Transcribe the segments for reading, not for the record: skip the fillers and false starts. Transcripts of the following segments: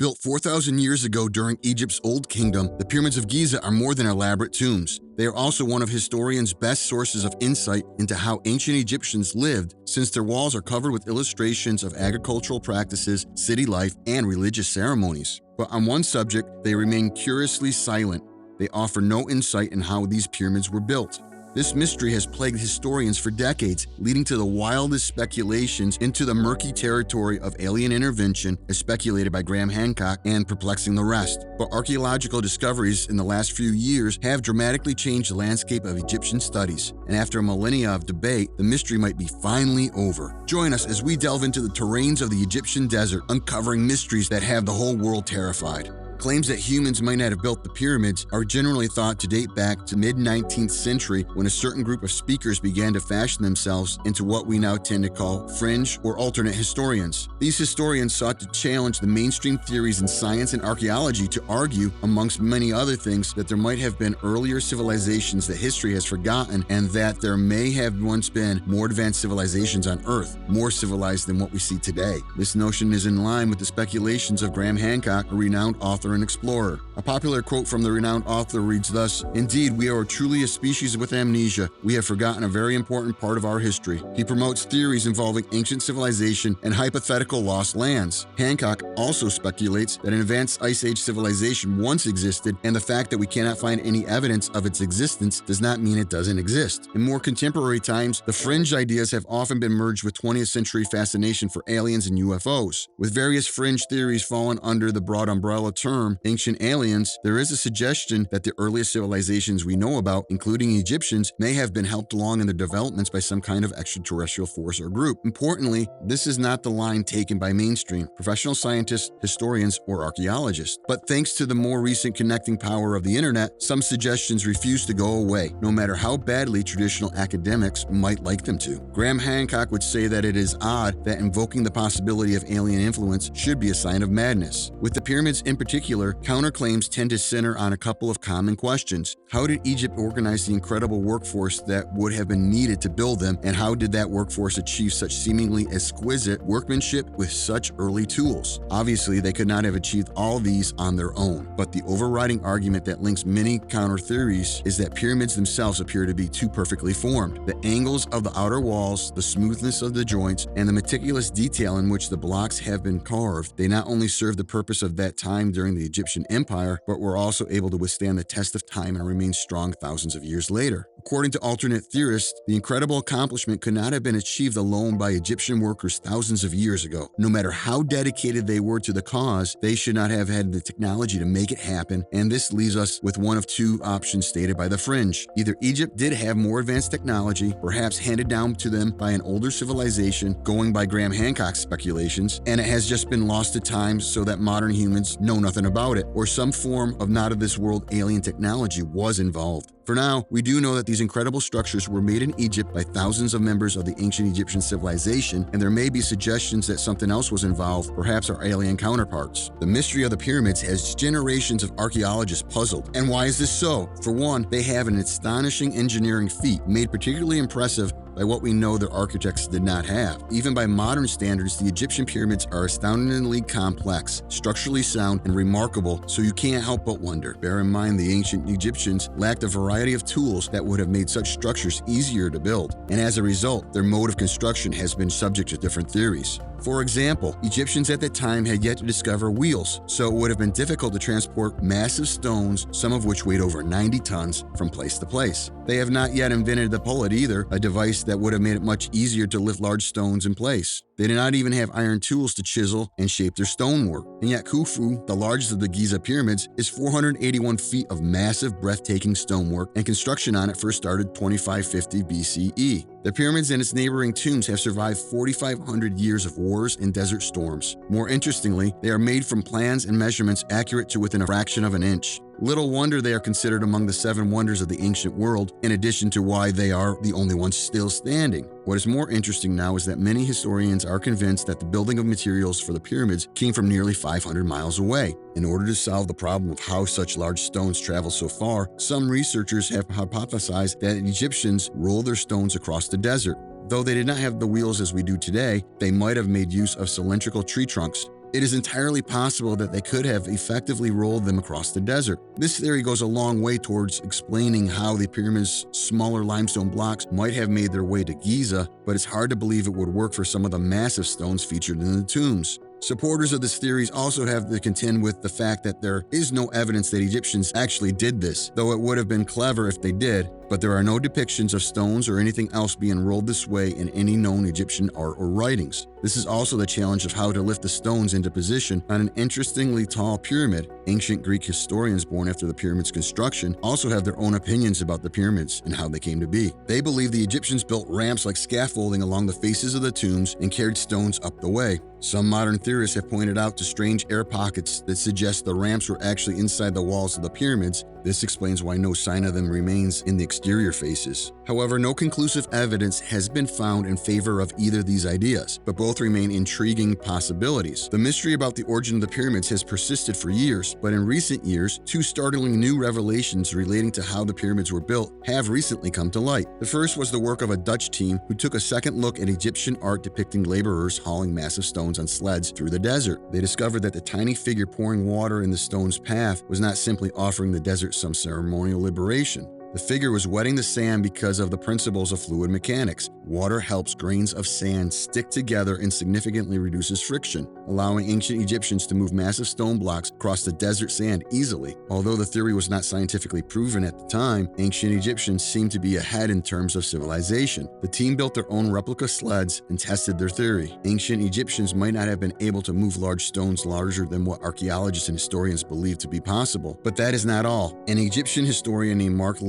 Built 4,000 years ago during Egypt's Old Kingdom, the Pyramids of Giza are more than elaborate tombs. They are also one of historians' best sources of insight into how ancient Egyptians lived, since their walls are covered with illustrations of agricultural practices, city life, and religious ceremonies. But on one subject, they remain curiously silent. They offer no insight in how these pyramids were built. This mystery has plagued historians for decades, leading to the wildest speculations into the murky territory of alien intervention, as speculated by Graham Hancock, and perplexing the rest. But archaeological discoveries in the last few years have dramatically changed the landscape of Egyptian studies, and after a millennia of debate, the mystery might be finally over. Join us as we delve into the terrains of the Egyptian desert, uncovering mysteries that have the whole world terrified. Claims that humans might not have built the pyramids are generally thought to date back to mid-19th century, when a certain group of speakers began to fashion themselves into what we now tend to call fringe or alternate historians. These historians sought to challenge the mainstream theories in science and archaeology to argue, amongst many other things, that there might have been earlier civilizations that history has forgotten, and that there may have once been more advanced civilizations on Earth, more civilized than what we see today. This notion is in line with the speculations of Graham Hancock, a renowned author and explorer. A popular quote from the renowned author reads thus: "Indeed, we are truly a species with amnesia. We have forgotten a very important part of our history." He promotes theories involving ancient civilization and hypothetical lost lands. Hancock also speculates that an advanced Ice Age civilization once existed, and the fact that we cannot find any evidence of its existence does not mean it doesn't exist. In more contemporary times, the fringe ideas have often been merged with 20th century fascination for aliens and UFOs. With various fringe theories falling under the broad umbrella term ancient aliens, there is a suggestion that the earliest civilizations we know about, including Egyptians, may have been helped along in their developments by some kind of extraterrestrial force or group. Importantly, this is not the line taken by mainstream professional scientists, historians, or archaeologists. But thanks to the more recent connecting power of the internet, some suggestions refuse to go away, no matter how badly traditional academics might like them to. Graham Hancock would say that it is odd that invoking the possibility of alien influence should be a sign of madness. With the pyramids in particular, counterclaims tend to center on a couple of common questions. How did Egypt organize the incredible workforce that would have been needed to build them, and how did that workforce achieve such seemingly exquisite workmanship with such early tools? Obviously, they could not have achieved all these on their own, but the overriding argument that links many counter-theories is that pyramids themselves appear to be too perfectly formed. The angles of the outer walls, the smoothness of the joints, and the meticulous detail in which the blocks have been carved, they not only serve the purpose of that time during the Egyptian Empire, but were also able to withstand the test of time and remain strong thousands of years later. According to alternate theorists, the incredible accomplishment could not have been achieved alone by Egyptian workers thousands of years ago. No matter how dedicated they were to the cause, they should not have had the technology to make it happen, and this leaves us with one of two options stated by the fringe. Either Egypt did have more advanced technology, perhaps handed down to them by an older civilization, going by Graham Hancock's speculations, and it has just been lost to time so that modern humans know nothing about it, or some form of not-of-this-world alien technology was involved. For now, we do know that these incredible structures were made in Egypt by thousands of members of the ancient Egyptian civilization, and there may be suggestions that something else was involved, perhaps our alien counterparts. The mystery of the pyramids has generations of archaeologists puzzled. And why is this so? For one, they have an astonishing engineering feat, made particularly impressive by what we know their architects did not have. Even by modern standards, the Egyptian pyramids are astoundingly complex, structurally sound, and remarkable, so you can't help but wonder. Bear in mind, the ancient Egyptians lacked a variety of tools that would have made such structures easier to build, and as a result, their mode of construction has been subject to different theories. For example, Egyptians at that time had yet to discover wheels, so it would have been difficult to transport massive stones, some of which weighed over 90 tons, from place to place. They have not yet invented the pullet either, a device that would have made it much easier to lift large stones in place. They did not even have iron tools to chisel and shape their stonework. And yet Khufu, the largest of the Giza pyramids, is 481 feet of massive, breathtaking stonework, and construction on it first started 2550 BCE. The pyramids and its neighboring tombs have survived 4,500 years of wars and desert storms. More interestingly, they are made from plans and measurements accurate to within a fraction of an inch. Little wonder they are considered among the 7 wonders of the ancient world, in addition to why they are the only ones still standing. What is more interesting now is that many historians are convinced that the building of materials for the pyramids came from nearly 500 miles away. In order to solve the problem of how such large stones travel so far, some researchers have hypothesized that Egyptians rolled their stones across the desert. Though they did not have the wheels as we do today, they might have made use of cylindrical tree trunks. It is entirely possible that they could have effectively rolled them across the desert. This theory goes a long way towards explaining how the pyramid's smaller limestone blocks might have made their way to Giza, but it's hard to believe it would work for some of the massive stones featured in the tombs. Supporters of this theory also have to contend with the fact that there is no evidence that Egyptians actually did this, though it would have been clever if they did, but there are no depictions of stones or anything else being rolled this way in any known Egyptian art or writings. This is also the challenge of how to lift the stones into position on an interestingly tall pyramid. Ancient Greek historians born after the pyramid's construction also have their own opinions about the pyramids and how they came to be. They believe the Egyptians built ramps like scaffolding along the faces of the tombs and carried stones up the way. Some modern theorists have pointed out to strange air pockets that suggest the ramps were actually inside the walls of the pyramids. This explains why no sign of them remains in the exterior faces. However, no conclusive evidence has been found in favor of either of these ideas, but both remain intriguing possibilities. The mystery about the origin of the pyramids has persisted for years, but in recent years, two startling new revelations relating to how the pyramids were built have recently come to light. The first was the work of a Dutch team who took a second look at Egyptian art depicting laborers hauling massive stones on sleds through the desert. They discovered that the tiny figure pouring water in the stone's path was not simply offering the desert some ceremonial liberation. The figure was wetting the sand because of the principles of fluid mechanics. Water helps grains of sand stick together and significantly reduces friction, allowing ancient Egyptians to move massive stone blocks across the desert sand easily. Although the theory was not scientifically proven at the time, ancient Egyptians seemed to be ahead in terms of civilization. The team built their own replica sleds and tested their theory. Ancient Egyptians might not have been able to move large stones larger than what archaeologists and historians believe to be possible. But that is not all. An Egyptian historian named Mark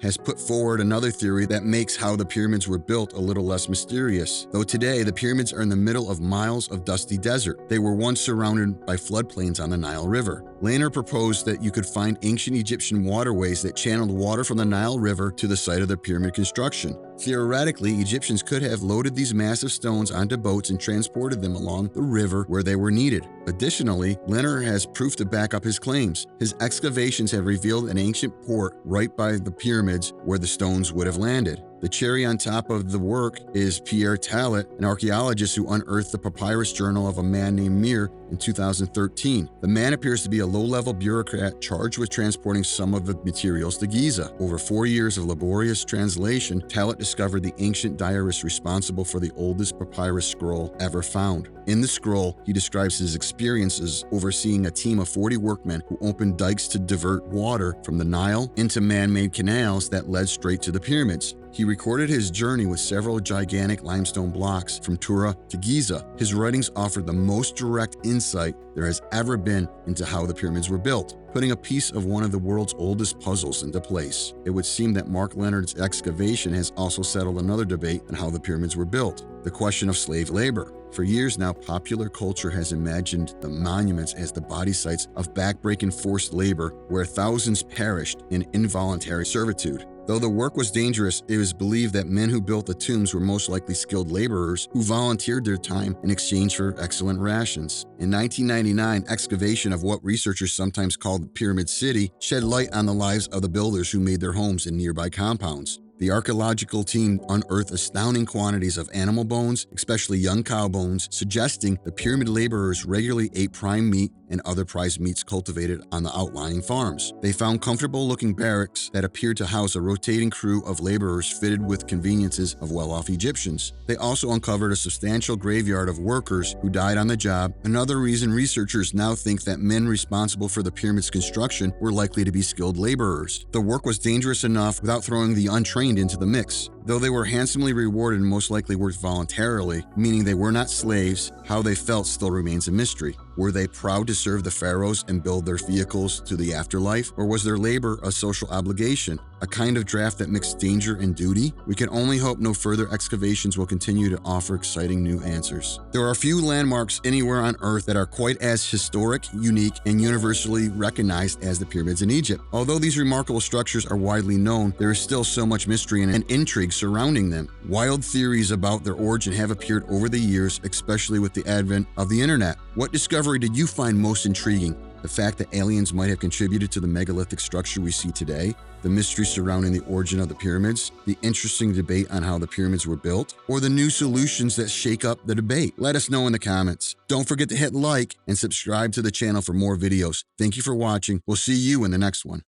has put forward another theory that makes how the pyramids were built a little less mysterious. Though today, the pyramids are in the middle of miles of dusty desert, they were once surrounded by floodplains on the Nile River. Lehner proposed that you could find ancient Egyptian waterways that channeled water from the Nile River to the site of the pyramid construction. Theoretically, Egyptians could have loaded these massive stones onto boats and transported them along the river where they were needed. Additionally, Lehner has proof to back up his claims. His excavations have revealed an ancient port right by the pyramids where the stones would have landed. The cherry on top of the work is Pierre Tallet, an archaeologist who unearthed the papyrus journal of a man named Mir in 2013. The man appears to be a low-level bureaucrat charged with transporting some of the materials to Giza. Over 4 years of laborious translation, Tallet discovered the ancient diarist responsible for the oldest papyrus scroll ever found. In the scroll, he describes his experiences overseeing a team of 40 workmen who opened dikes to divert water from the Nile into man-made canals that led straight to the pyramids. He recorded his journey with several gigantic limestone blocks from Tura to Giza. His writings offered the most direct insight there has ever been into how the pyramids were built, putting a piece of one of the world's oldest puzzles into place. It would seem that Mark Leonard's excavation has also settled another debate on how the pyramids were built, the question of slave labor. For years now, popular culture has imagined the monuments as the body sites of backbreaking forced labor where thousands perished in involuntary servitude. Though the work was dangerous, it was believed that men who built the tombs were most likely skilled laborers who volunteered their time in exchange for excellent rations. In 1999, excavation of what researchers sometimes call the Pyramid City shed light on the lives of the builders who made their homes in nearby compounds. The archaeological team unearthed astounding quantities of animal bones, especially young cow bones, suggesting the pyramid laborers regularly ate prime meat and other prized meats cultivated on the outlying farms. They found comfortable-looking barracks that appeared to house a rotating crew of laborers fitted with conveniences of well-off Egyptians. They also uncovered a substantial graveyard of workers who died on the job, another reason researchers now think that men responsible for the pyramid's construction were likely to be skilled laborers. The work was dangerous enough without throwing the untrained into the mix. Though they were handsomely rewarded and most likely worked voluntarily, meaning they were not slaves, how they felt still remains a mystery. Were they proud to serve the pharaohs and build their vehicles to the afterlife? Or was their labor a social obligation, a kind of draft that mixed danger and duty? We can only hope no further excavations will continue to offer exciting new answers. There are few landmarks anywhere on Earth that are quite as historic, unique, and universally recognized as the pyramids in Egypt. Although these remarkable structures are widely known, there is still so much mystery and intrigue surrounding them. Wild theories about their origin have appeared over the years, especially with the advent of the internet. What discovery did you find most intriguing? The fact that aliens might have contributed to the megalithic structure we see today, the mystery surrounding the origin of the pyramids, the interesting debate on how the pyramids were built, or the new solutions that shake up the debate? Let us know in the comments. Don't forget to hit like and subscribe to the channel for more videos. Thank you for watching. We'll see you in the next one.